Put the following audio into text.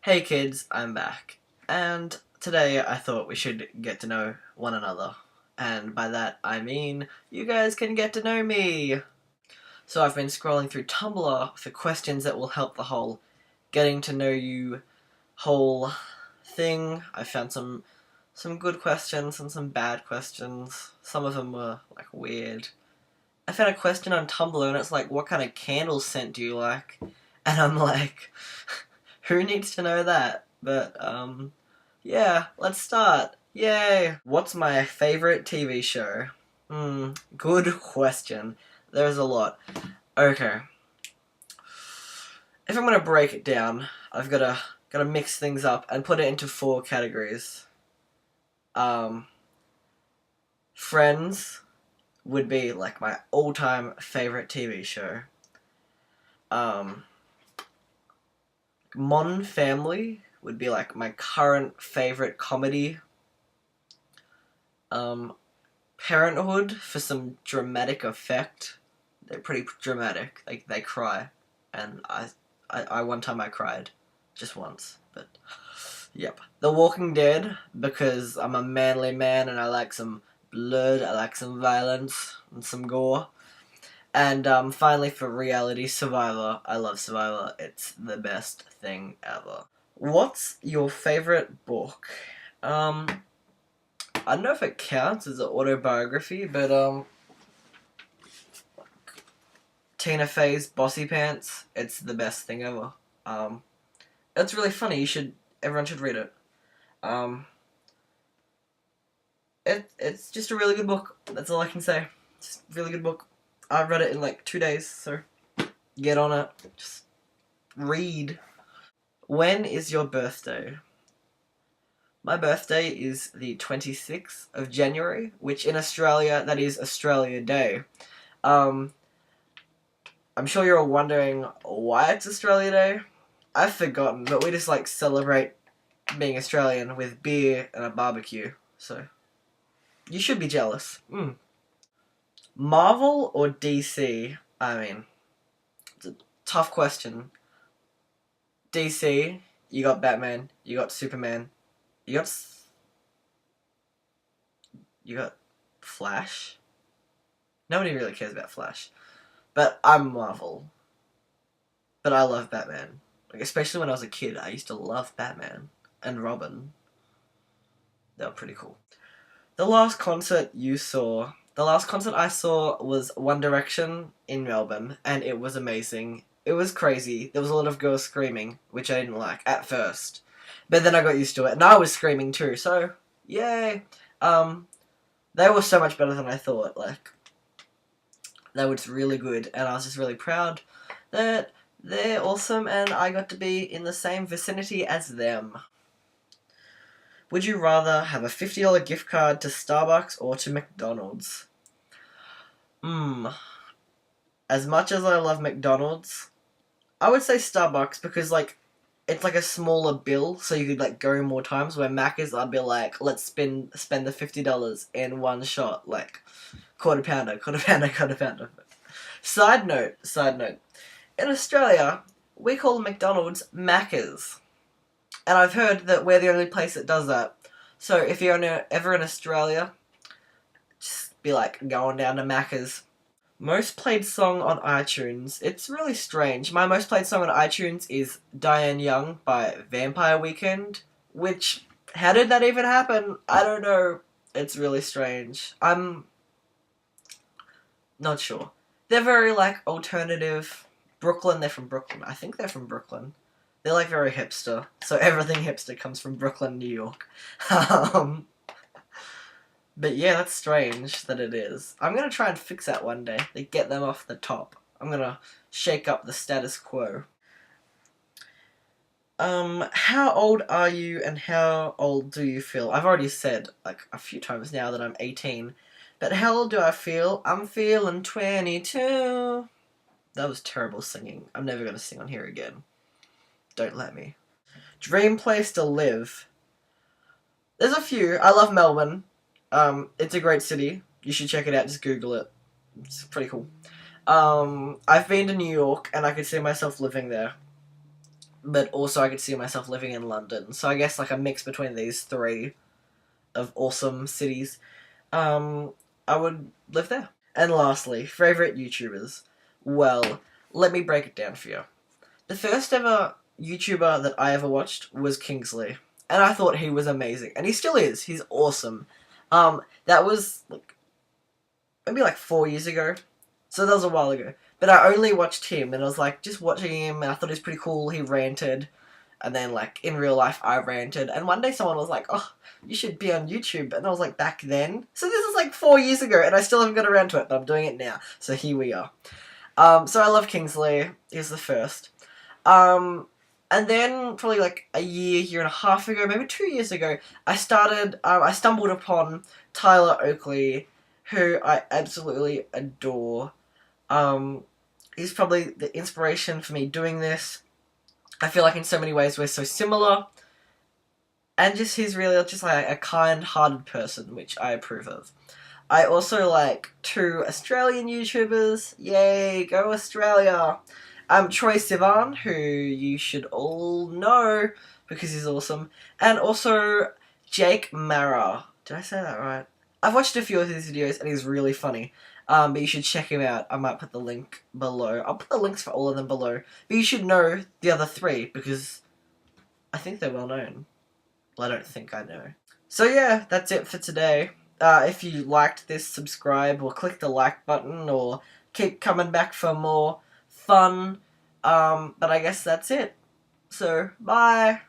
Hey kids, I'm back. And today I thought we should get to know one another. And by that I mean you guys can get to know me. So I've been scrolling through Tumblr for questions that will help the whole getting to know you whole thing. I found some good questions and some bad questions. Some of them were like weird. I found a question on Tumblr and it's like, what kind of candle scent do you like? And I'm like, who needs to know that? But, yeah, let's start. Yay! What's my favorite TV show? Good question. There's a lot. Okay. If I'm gonna break it down, I've gotta mix things up and put it into four categories. Um, Friends would be like my all-time favorite TV show. Um, Modern Family would be like my current favorite comedy. Um, Parenthood for some dramatic effect. They're pretty dramatic. They cry, and I one time I cried, just once. But yep. The Walking Dead because I'm a manly man and I like some blood. I like some violence and some gore. And finally, for reality, Survivor. I love Survivor. It's the best thing ever. What's your favorite book? I don't know if it counts as an autobiography, but Tina Fey's Bossy Pants. It's the best thing ever. It's really funny. Everyone should read it. Um, it's just a really good book. That's all I can say. Just a really good book. I read it in like 2 days, so get on it. Just read. When is your birthday? My birthday is the 26th of January, which in Australia, that is Australia Day. Um, I'm sure you're all wondering why it's Australia Day. I've forgotten, but we just like celebrate being Australian with beer and a barbecue, so you should be jealous. Marvel or DC? I mean, it's a tough question. DC, you got Batman, you got Superman, you got you got Flash. Nobody really cares about Flash, but I'm Marvel. But I love Batman. Like especially when I was a kid, I used to love Batman and Robin. They were pretty cool. The last concert you saw, the last concert I saw was One Direction in Melbourne, and it was amazing. It was crazy. There was a lot of girls screaming, which I didn't like at first, but then I got used to it, and I was screaming too. So yay! They were so much better than I thought. Like they were really good, and I was just really proud that they're awesome, and I got to be in the same vicinity as them. Would you rather have a $50 gift card to Starbucks or to McDonald's? As much as I love McDonald's, I would say Starbucks because, like, it's like a smaller bill, so you could, like, go more times, where Macca's, I'd be like, let's spend the $50 in one shot, like, quarter pounder, quarter pounder, quarter pounder. Side note. In Australia, we call McDonald's Macca's. And I've heard that we're the only place that does that. So if you're ever in Australia, just be like going down to Macca's. Most played song on iTunes. It's really strange. My most played song on iTunes is Diane Young by Vampire Weekend. Which, how did that even happen? I don't know. It's really strange. I'm not sure. They're very like alternative. Brooklyn, they're from Brooklyn. I think they're from Brooklyn. They're like very hipster, so everything hipster comes from Brooklyn, New York. But yeah, that's strange that it is. I'm gonna try and fix that one day. They get them off the top. I'm gonna shake up the status quo. How old are you and how old do you feel? I've already said like a few times now that I'm 18, but how old do I feel? I'm feeling 22. That was terrible singing. I'm never gonna sing on here again. Don't let me. Dream place to live. There's a few. I love Melbourne. It's a great city. You should check it out. Just Google it. It's pretty cool. I've been to New York, and I could see myself living there. but also I could see myself living in London. So I guess like a mix between these three of awesome cities. I would live there. And lastly, favourite YouTubers. Well, let me break it down for you. The first ever YouTuber that I ever watched was Kingsley. And I thought he was amazing. And he still is. He's awesome. That was like maybe like 4 years ago. So that was a while ago. But I only watched him and I was like just watching him and I thought he was pretty cool. He ranted. And then like in real life I ranted. And one day someone was like, oh, you should be on YouTube. And I was like, back then? So this is like 4 years ago and I still haven't got around to it, but I'm doing it now. So here we are. So I love Kingsley. He's the first. And then probably like a year and a half ago, maybe 2 years ago, I stumbled upon Tyler Oakley, who I absolutely adore. He's probably the inspiration for me doing this. I feel like in so many ways we're so similar. And just he's really just like a kind-hearted person, which I approve of. I also like 2 Australian YouTubers. Yay, go Australia! Troy Sivan, who you should all know because he's awesome. And also Jake Mara. Did I say that right? I've watched a few of his videos and he's really funny. But you should check him out. I might put the link below. I'll put the links for all of them below. But you should know the other 3 because I think they're well known. Well, I don't think I know. So yeah, that's it for today. If you liked this, subscribe or click the like button or keep coming back for more fun. But I guess that's it. So, bye!